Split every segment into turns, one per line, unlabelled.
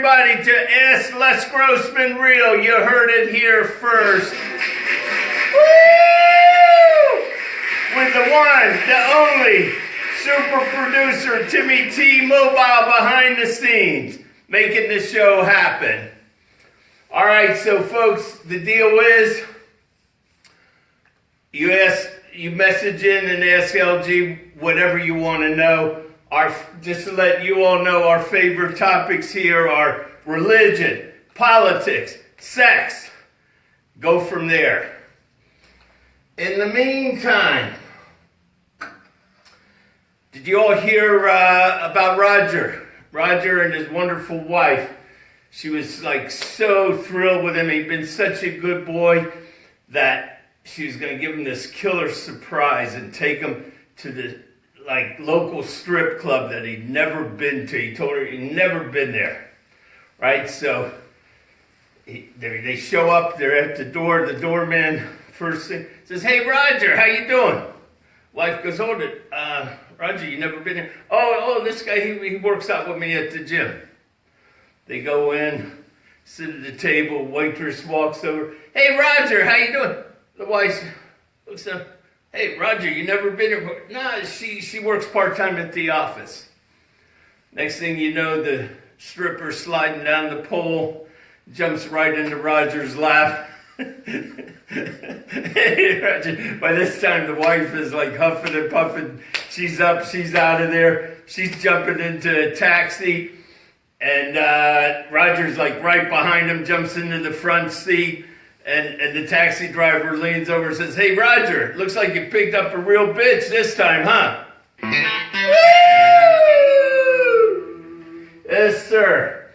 everybody to Ask Les Grossman Real. You heard it here first. Woo! With the one, the only, super producer Timmy T Mobile behind the scenes, making the show happen. All right, so folks, the deal is, you message in and ask LG whatever you want to know. Just to let you all know, our favorite topics here are religion, politics, sex. Go from there. In the meantime, did you all hear about Roger? Roger and his wonderful wife. She was like so thrilled with him. He'd been such a good boy that she was going to give him this killer surprise and take him to the local strip club that he'd never been to. He told her he'd never been there, right? So they show up, they're at the door. The doorman first thing says, "Hey, Roger, how you doing?" Wife goes, "Hold it, Roger, you never been here?" Oh, this guy, he works out with me at the gym." They go in, sit at the table, waitress walks over. "Hey, Roger, how you doing?" The wife looks up. "Hey, Roger, you never been here?" "Nah, she works part-time at the office." Next thing you know, the stripper sliding down the pole, jumps right into Roger's lap. Hey, Roger. By this time, the wife is like huffing and puffing. She's up, she's out of there. She's jumping into a taxi. And Roger's like right behind him, jumps into the front seat. And the taxi driver leans over and says, "Hey, Roger, looks like you picked up a real bitch this time, huh?" Woo! Yes, sir.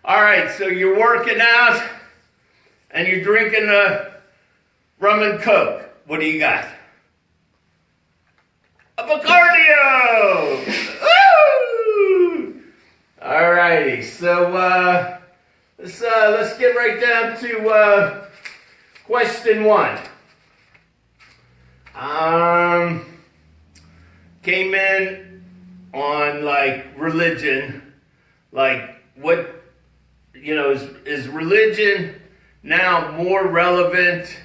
All right, so you're working out and you're drinking a rum and Coke. What do you got? A Bacardio! Woo! All righty, so let's get right down to question one. Came in on religion, what, is religion now more relevant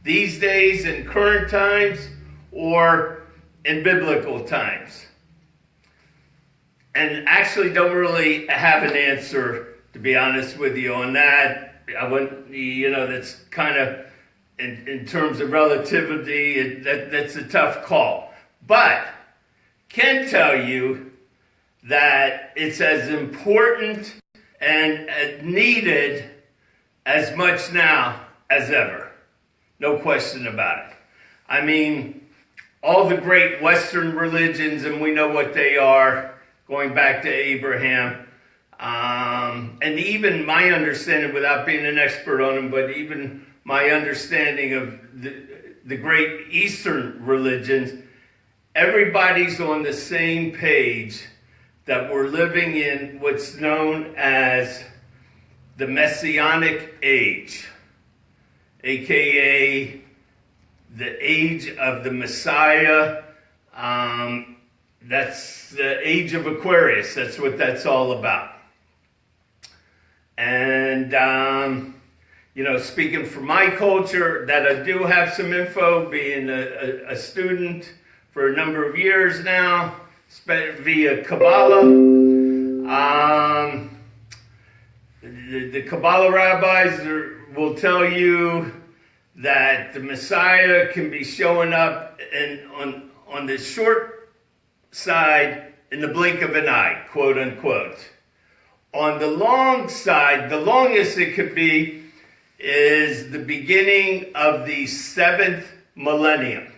these days in current times or in biblical times? And actually don't really have an answer, to be honest with you, on that. I wouldn't, that's kind of, in terms of relativity, that's a tough call. But can tell you that it's as important and as needed as much now as ever. No question about it. I mean, all the great Western religions, and we know what they are, going back to Abraham, and even my understanding, without being an expert on them, but even my understanding of the great Eastern religions, everybody's on the same page that we're living in what's known as the Messianic age, aka the age of the Messiah. That's the age of Aquarius. That's what that's all about. And, speaking for my culture, that I do have some info, being a student for a number of years now, via Kabbalah. The Kabbalah rabbis will tell you that the Messiah can be showing up on the short side in the blink of an eye, quote unquote. On the long side, the longest it could be is the beginning of the 7th millennium.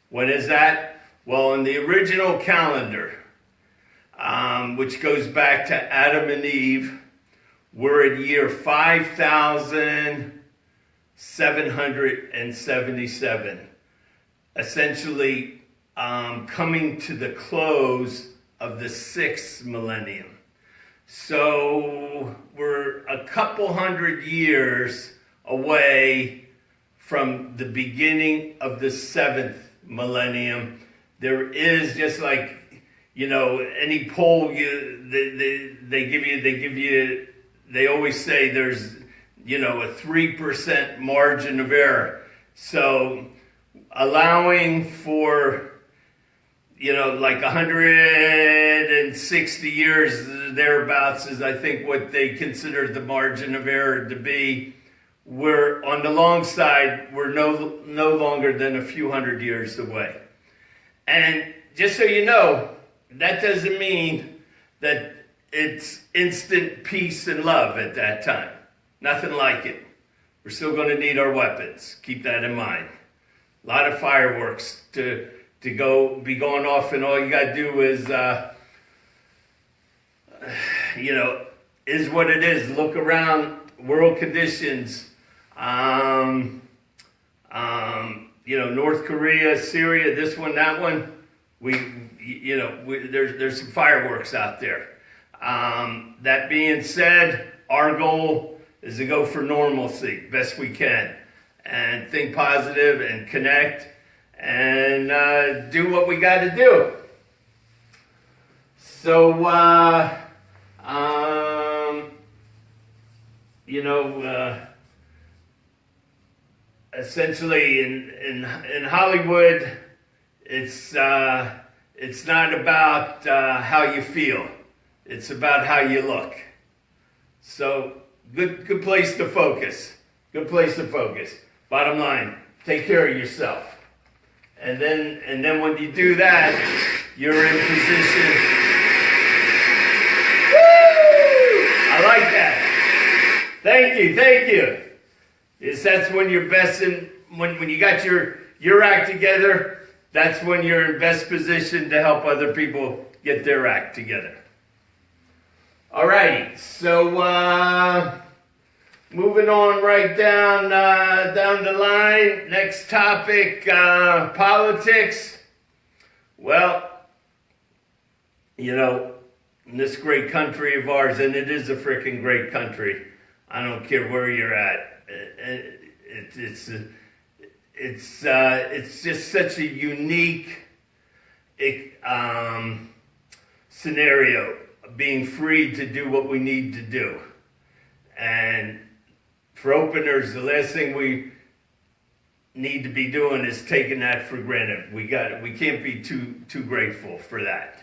When is that? Well, in the original calendar, which goes back to Adam and Eve, we're at year 5,777. Essentially coming to the close of the 6th millennium. So we're a couple hundred years away from the beginning of the 7th millennium. There is, just like any poll they always say there's, a 3% margin of error. So allowing for, like 160 years thereabouts is, I think, what they consider the margin of error to be. We're on the long side, we're no longer than a few hundred years away. And just so you know, that doesn't mean that it's instant peace and love at that time. Nothing like it. We're still going to need our weapons. Keep that in mind. A lot of fireworks to be going off, and all you got to do is, is what it is. Look around, world conditions. North Korea, Syria, this one, that one. There's some fireworks out there. That being said, our goal is to go for normalcy best we can, and think positive and connect and do what we got to do. So, essentially in Hollywood, it's not about how you feel. It's about how you look. So good place to focus. Good place to focus. Bottom line, take care of yourself. And then when you do that, you're in position. Woo! I like that. Thank you. That's when you're best in, when you got your act together, that's when you're in best position to help other people get their act together. Alrighty, so moving on right down the line. Next topic, politics. Well, in this great country of ours, and it is a freaking great country. I don't care where you're at. It's just such a unique scenario, being free to do what we need to do. And for openers, the last thing we need to be doing is taking that for granted. We can't be too grateful for that.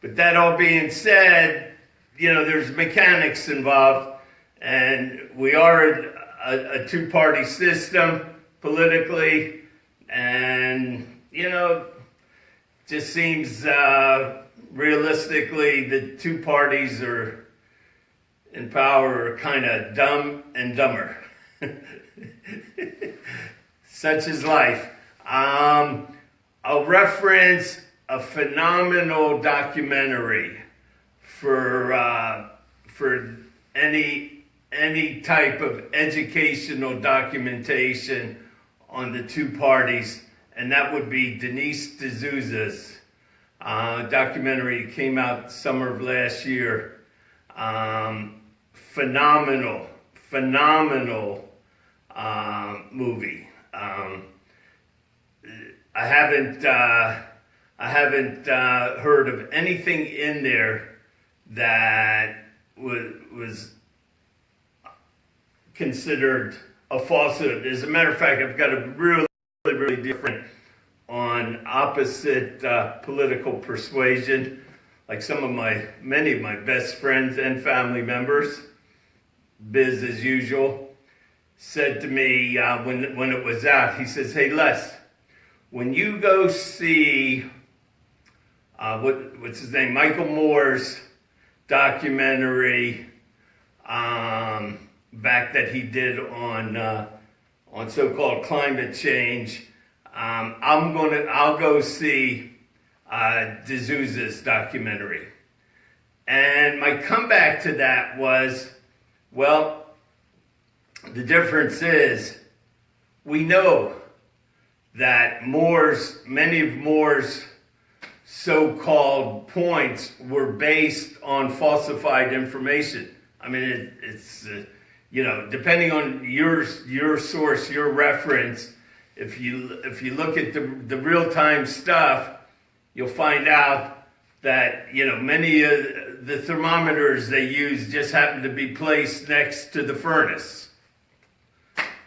But that all being said, there's mechanics involved, and we are a two-party system politically, and just seems realistically the two parties are in power are kind of dumb and dumber. Such is life. I'll reference a phenomenal documentary for any type of educational documentation on the two parties, and that would be Denise D'Souza's documentary. It came out summer of last year. Phenomenal movie. I haven't heard of anything in there that was considered a falsehood. As a matter of fact, I've got a really different on opposite political persuasion, like many of my best friends and family members. Biz, as usual, said to me when it was out, he says, "Hey Les, when you go see what's his name, Michael Moore's documentary back that he did on so-called climate change, I'll go see D'Souza's documentary." And my comeback to that was, well, the difference is we know that many of Moore's so-called points were based on falsified information. I mean, it's depending on your source, your reference, if you look at the real-time stuff, you'll find out that, many of the thermometers they use just happen to be placed next to the furnace,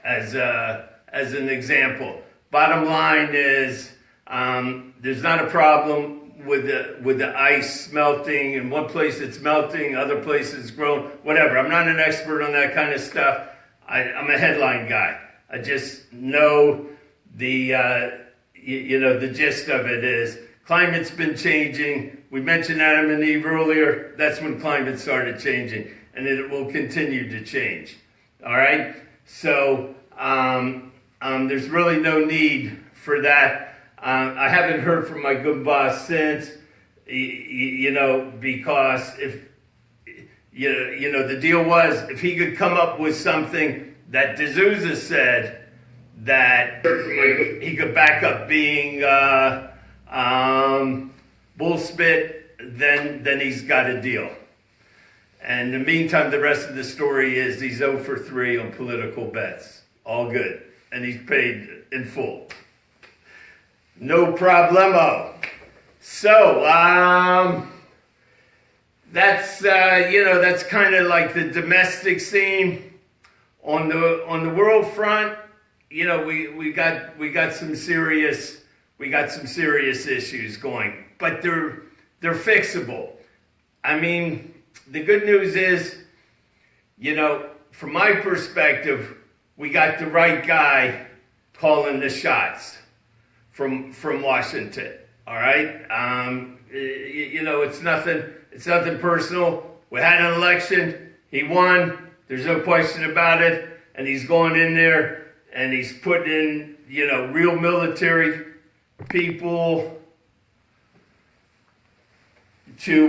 as an example. Bottom line is, there's not a problem with the ice melting. In one place it's melting, other places grown, whatever. I'm not an expert on that kind of stuff. I'm a headline guy. I just know the gist of it is climate's been changing. We mentioned Adam and Eve earlier. That's when climate started changing, and it will continue to change. All right? So there's really no need for that. I haven't heard from my good boss since, because if, the deal was if he could come up with something that D'Souza said that he could back up being bullspit, then he's got a deal. And in the meantime, the rest of the story is he's 0 for 3 on political bets. All good. And he's paid in full. No problemo. So, that's kind of like the domestic scene. On the world front, we got some serious issues going, but they're fixable. I mean, the good news is, from my perspective, we got the right guy calling the shots from Washington. All right, it's nothing personal. We had an election. He won. There's no question about it. And he's going in there and he's putting in, real military people to,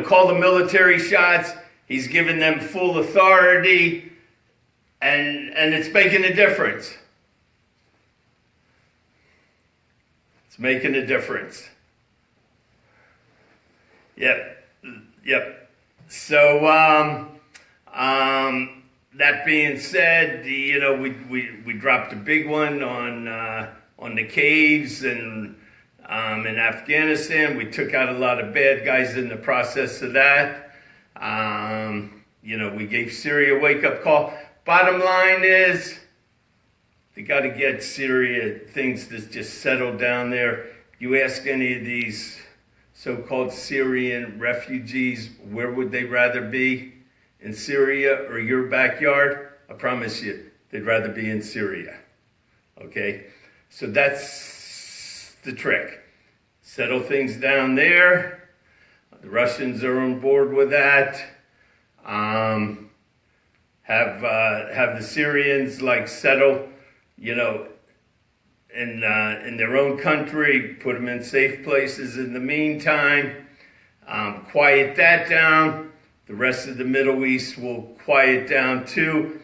call the military shots. He's giving them full authority, and it's making a difference. It's making a difference. Yep. So, that being said, we dropped a big one on the caves and in Afghanistan. We took out a lot of bad guys in the process of that. We gave Syria a wake-up call. Bottom line is, they got to get Syria, things to just settle down there. You ask any of these so-called Syrian refugees, where would they rather be? In Syria or your backyard? I promise you, they'd rather be in Syria. Okay? So that's the trick. Settle things down there. The Russians are on board with that. Have the Syrians settle, in their own country, put them in safe places in the meantime, quiet that down. The rest of the Middle East will quiet down too.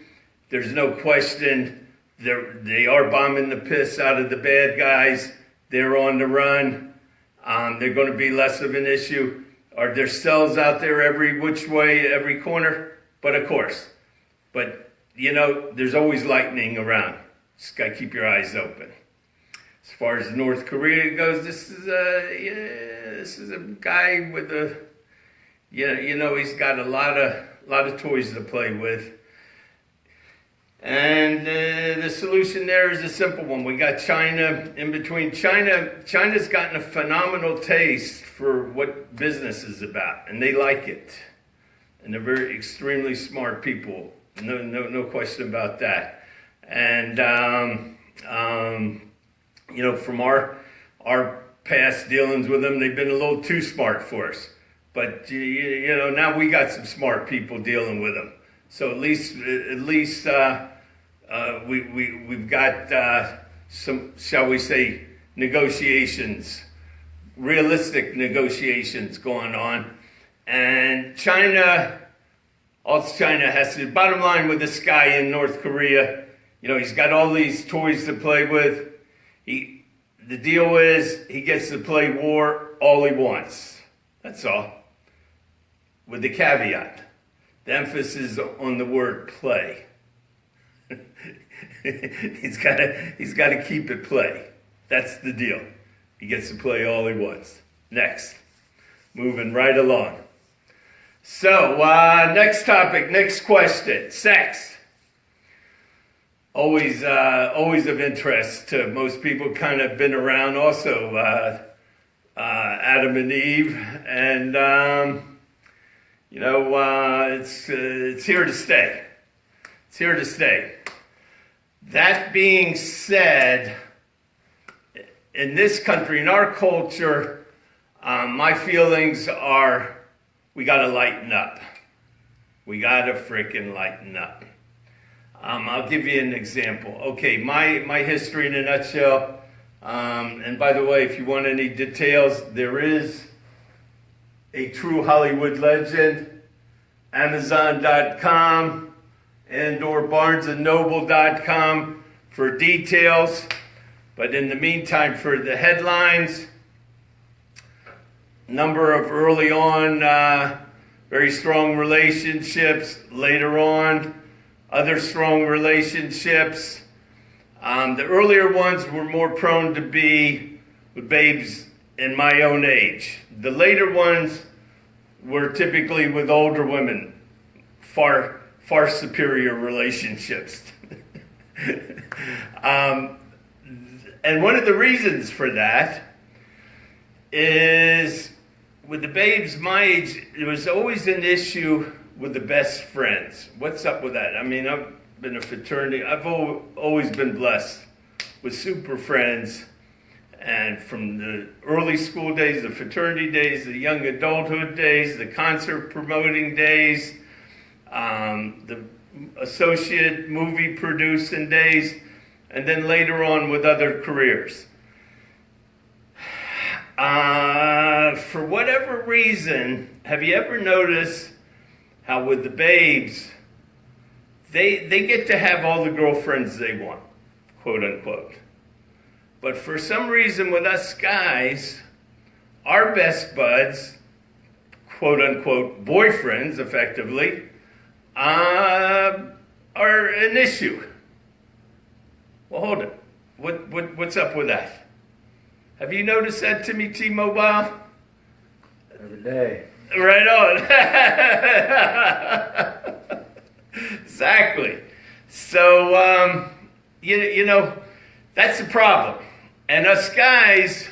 There's no question they are bombing the piss out of the bad guys. They're on the run. They're going to be less of an issue. Are there cells out there every which way, every corner? But of course. But, there's always lightning around. Just got to keep your eyes open. As far as North Korea goes, this is a guy with he's got a lot of toys to play with. And the solution there is a simple one. We got China in between. China's gotten a phenomenal taste for what business is about, and they like it. And they're very extremely smart people. No question about that. And from our past dealings with them, they've been a little too smart for us. But now we got some smart people dealing with them. So at least we've got some, shall we say, negotiations, realistic negotiations going on. And all China has to, bottom line with this guy in North Korea, he's got all these toys to play with. The deal is he gets to play war all he wants. That's all. With the caveat, the emphasis on the word play. He's got to keep it play. That's the deal. He gets to play all he wants. Next. Moving right along. So, next topic, next question. Sex. Always of interest to most people. Kind of been around also Adam and Eve. And, it's here to stay. It's here to stay. That being said, in this country, in our culture, my feelings are we got to lighten up. We got to freaking lighten up. I'll give you an example. Okay, my history in a nutshell. And by the way, if you want any details, there is a true Hollywood legend, Amazon.com and or BarnesandNoble.com for details. But in the meantime, for the headlines, number of early on very strong relationships, later on other strong relationships. The earlier ones were more prone to be with babes in my own age. The later ones were typically with older women, far superior relationships. And one of the reasons for that is with the babes my age, there was always an issue with the best friends. What's up with that? I mean, I've been a fraternity. I've always been blessed with super friends. And from the early school days, the fraternity days, the young adulthood days, the concert promoting days, the associate movie producing days, and then later on with other careers. For whatever reason, have you ever noticed how with the babes, they get to have all the girlfriends they want, quote unquote. But for some reason with us guys, our best buds, quote unquote boyfriends effectively, are an issue. Well, hold it. What's up with that? Have you noticed that, Timmy T-Mobile?
Every day.
Right on. Exactly. So, you know, that's the problem. And us guys,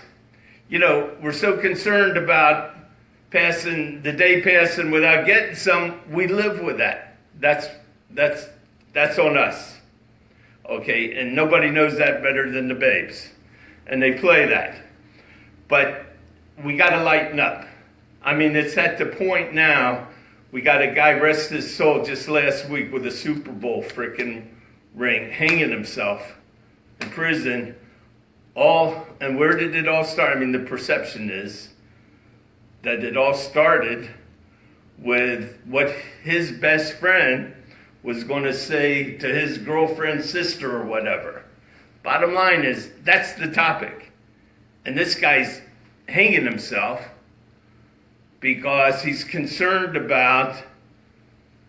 you know, we're so concerned about passing without getting some. We live with that. That's on us. Okay, and nobody knows that better than the babes. And they play that. But we got to lighten up. I mean, it's at the point now, we got a guy, rest his soul, just last week with a Super Bowl freaking ring, hanging himself in prison. And where did it all start? I mean, the perception is that it all started with what his best friend was going to say to his girlfriend's sister or whatever. Bottom line is, that's the topic. And this guy's hanging himself because he's concerned about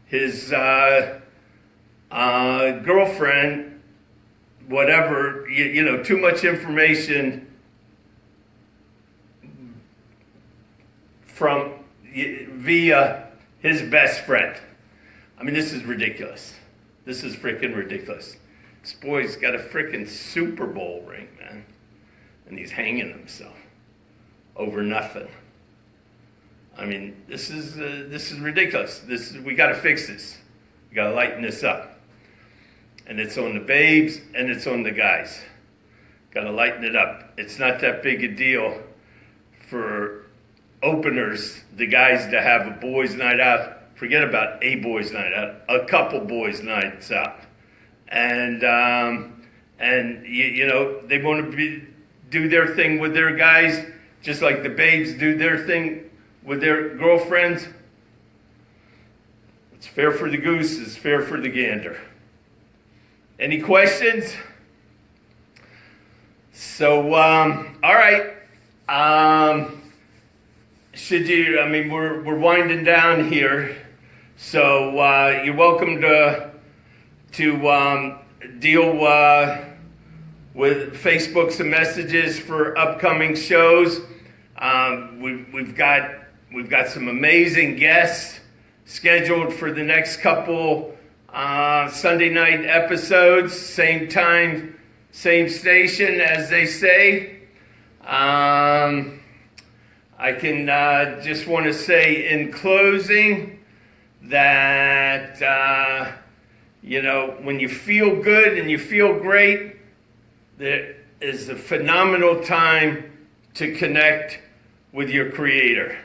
his girlfriend, whatever, you know, too much information via his best friend. I mean, this is ridiculous. This is freaking ridiculous. This boy's got a freaking Super Bowl ring, man. And he's hanging himself over nothing. I mean, this is ridiculous. We got to fix this. We got to lighten this up. And it's on the babes and it's on the guys. Got to lighten it up. It's not that big a deal for openers, the guys, to have a boys' night out. Forget about a boys' night out. A couple boys' nights out. And you know, they want to do their thing with their guys, just like the babes do their thing with their girlfriends. It's fair for the goose, it's fair for the gander. Any questions? So, all right. We're winding down here. So you're welcome to deal with Facebook some messages for upcoming shows. We've got some amazing guests scheduled for the next couple Sunday night episodes. Same time, same station, as they say. I can just want to say in closing that, when you feel good and you feel great, there is a phenomenal time to connect with your Creator.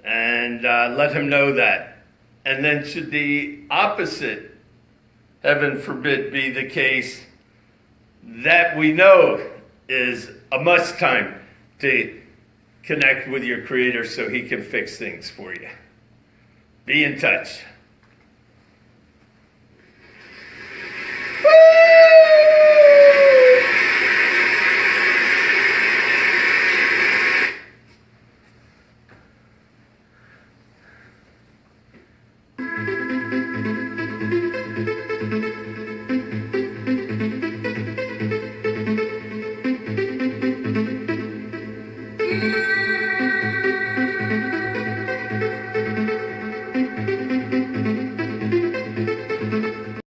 And let Him know that. And then should the opposite, heaven forbid, be the case, that we know is a must time to connect with your Creator so He can fix things for you. Be in touch.